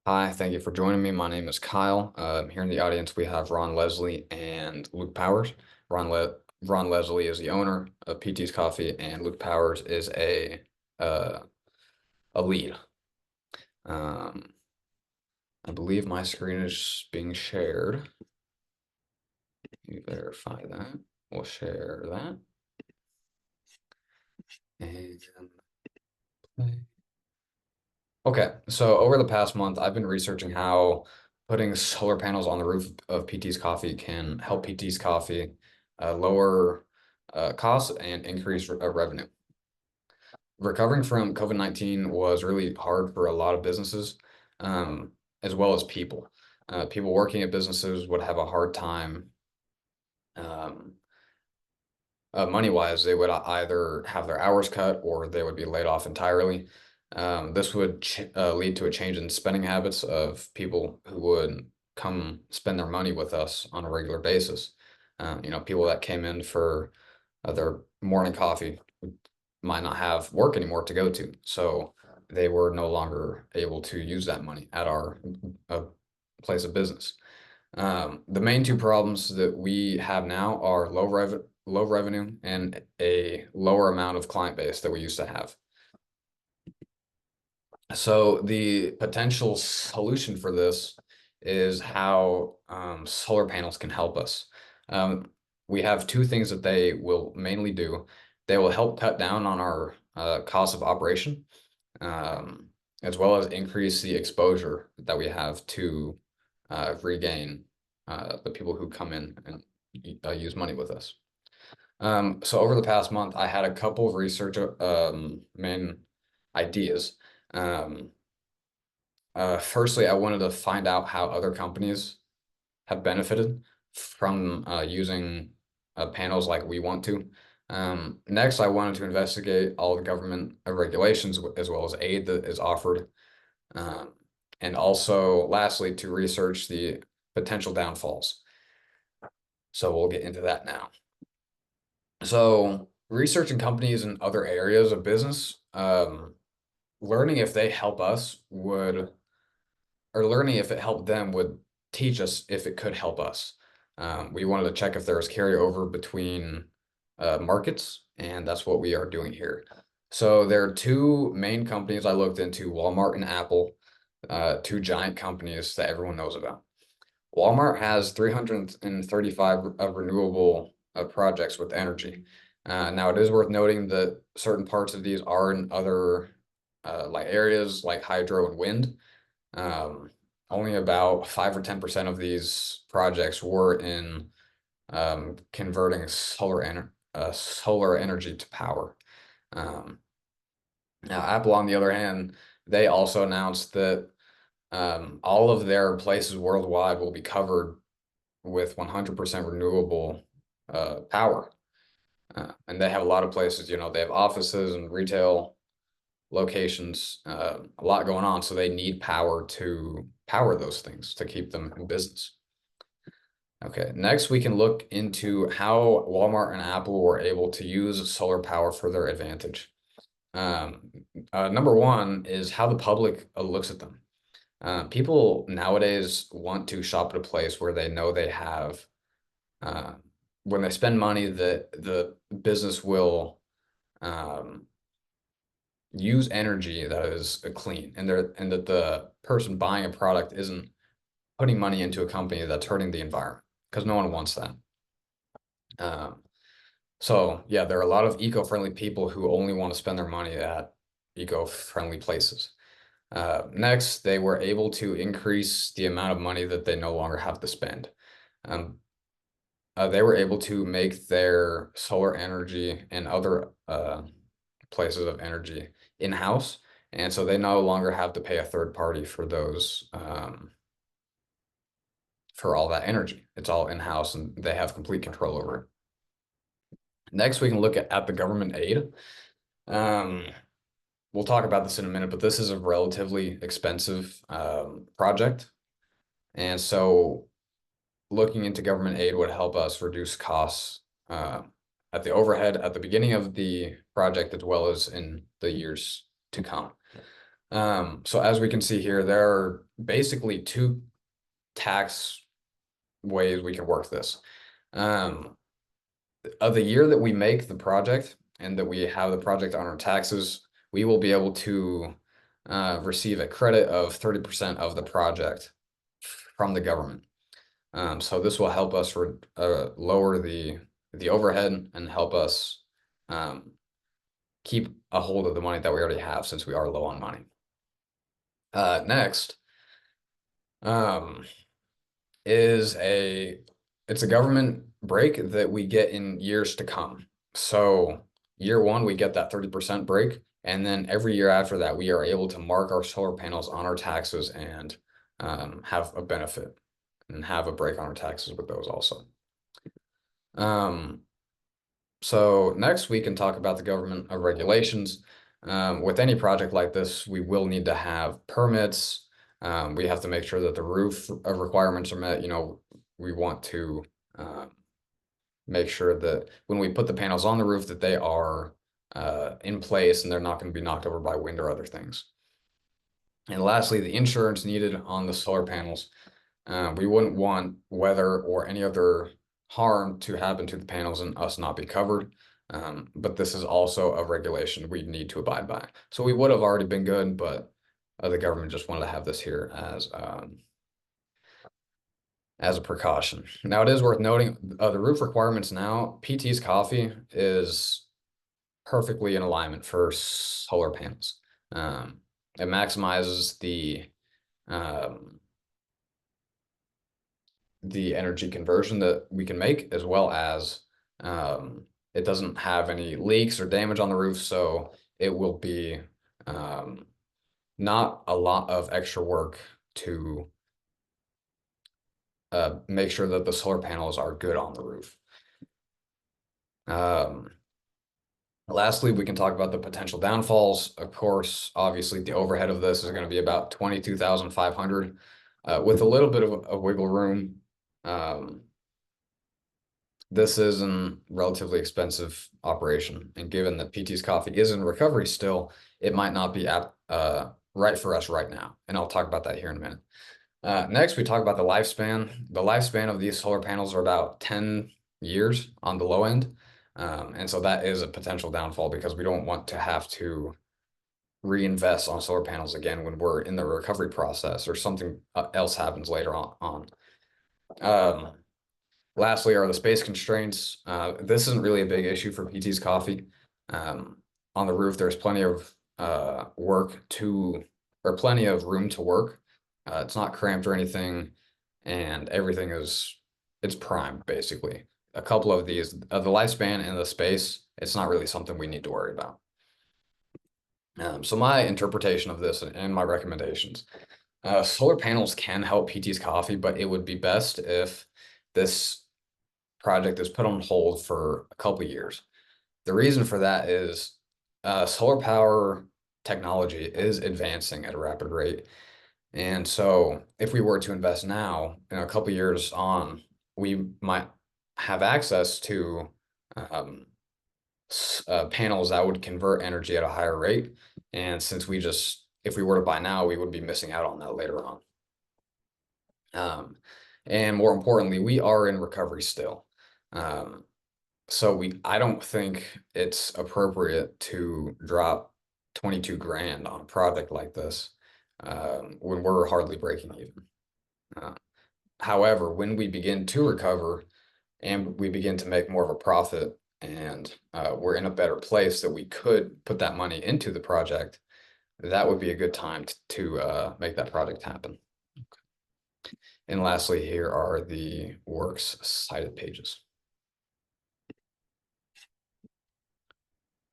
Hi, thank you for joining me. My name is Kyle. Here in the audience, we have Ron Leslie and Luke Powers. Ron Leslie is the owner of PT's Coffee, and Luke Powers is uh, a lead. Um, I believe my screen is being shared. You verify that. We'll share that. And okay, so over the past month, I've been researching how putting solar panels on the roof of PT's Coffee can help PT's Coffee lower costs and increase revenue. Recovering from COVID-19 was really hard for a lot of businesses, um, as well as people. People working at businesses would have a hard time, um, money-wise. They would either have their hours cut or they would be laid off entirely. This would lead to a change in spending habits of people who would come spend their money with us on a regular basis. People that came in for their morning coffee might not have work anymore to go to, so they were no longer able to use that money at our uh, place of business. The main two problems that we have now are low revenue and a lower amount of client base that we used to have. So the potential solution for this is how solar panels can help us. Um, we have two things that they will mainly do. They will help cut down on our cost of operation, um, as well as increase the exposure that we have to regain the people who come in and use money with us. So over the past month, I had a couple of research main ideas. Um, Firstly, I wanted to find out how other companies have benefited from using panels like we want to. Next, I wanted to investigate all the government regulations as well as aid that is offered. Um, and also, lastly, to research the potential downfalls. So we'll get into that now. So researching companies in other areas of business, learning if they help us would or learning if it helped them would teach us if it could help us. We wanted to check if there was carryover between markets, and that's what we are doing here. So there are two main companies I looked into, Walmart and Apple, two giant companies that everyone knows about. Walmart has 335 renewable projects with energy. Now, it is worth noting that certain parts of these are in other like areas like hydro and wind. Um, Only about 5 or 10% of these projects were in converting solar energy to power. Um, Now, Apple, on the other hand, they also announced that all of their places worldwide will be covered with 100% renewable power. And they have a lot of places, they have offices and retail locations, a lot going on. So they need power to power those things to keep them in business. Okay, next we can look into how Walmart and Apple were able to use solar power for their advantage. Um, Number one is how the public looks at them. People nowadays want to shop at a place where they know they have, uh, when they spend money, that the business will um, use energy that is clean, and that the person buying a product isn't putting money into a company that's hurting the environment, because no one wants that. Um, so yeah, there are a lot of eco-friendly people who only want to spend their money at eco-friendly places. Next, they were able to increase the amount of money that they no longer have to spend. Um, they were able to make their solar energy and other places of energy in-house, and so they no longer have to pay a third party for those for all that energy. It's all in-house, and they have complete control over it. Next, we can look at the government aid. Um, we'll talk about this in a minute, but this is a relatively expensive project, and so looking into government aid would help us reduce costs at the overhead at the beginning of the project as well as in the years to come. So as we can see here, there are basically two tax ways we can work this. Um, of the year that we make the project and that we have the project on our taxes, we will be able to receive a credit of 30% of the project from the government. So this will help us lower the overhead and help us um, keep a hold of the money that we already have since we are low on money. Next um, is it's a government break that we get in years to come. So year one, we get that 30% break. And then every year after that, we are able to mark our solar panels on our taxes and have a benefit and have a break on our taxes with those also. Um, so next we can talk about the government regulations. With any project like this, we will need to have permits. We have to make sure that the roof requirements are met. We want to make sure that when we put the panels on the roof that they are in place and they're not going to be knocked over by wind or other things. And lastly, the insurance needed on the solar panels. We wouldn't want weather or any other harm to happen to the panels and us not be covered. But this is also a regulation we need to abide by. So we would have already been good, but the government just wanted to have this here as a precaution. Now it is worth noting the roof requirements now, PT's Coffee is perfectly in alignment for solar panels. It maximizes um, the energy conversion that we can make, as well as it doesn't have any leaks or damage on the roof, so it will be not a lot of extra work to make sure that the solar panels are good on the roof. Lastly, we can talk about the potential downfalls. Of course, obviously, the overhead of this is going to be about 22,500 with a little bit of a wiggle room. This is a relatively expensive operation, and given that PT's Coffee is in recovery still, it might not be right for us right now, and I'll talk about that here in a minute. Next, we talk about the lifespan. The lifespan of these solar panels are about 10 years on the low end, and so that is a potential downfall because we don't want to have to reinvest on solar panels again when we're in the recovery process or something else happens later on. Lastly are the space constraints. This isn't really a big issue for PT's Coffee. On the roof, there's plenty of plenty of room to work. It's not cramped or anything, and it's primed basically. A couple of these, the lifespan and the space, it's not really something we need to worry about. So my interpretation of this and my recommendations. Solar panels can help PT's Coffee, but it would be best if this project is put on hold for a couple of years. The reason for that is solar power technology is advancing at a rapid rate. And so if we were to invest now, in a couple of years on, we might have access to panels that would convert energy at a higher rate. And if we were to buy now, we would be missing out on that later on. And more importantly, we are in recovery still. So I don't think it's appropriate to drop 22 grand on a project like this when we're hardly breaking even. However, when we begin to recover and we begin to make more of a profit and we're in a better place that we could put that money into the project, that would be a good time to make that project happen. And lastly, here are the works cited pages.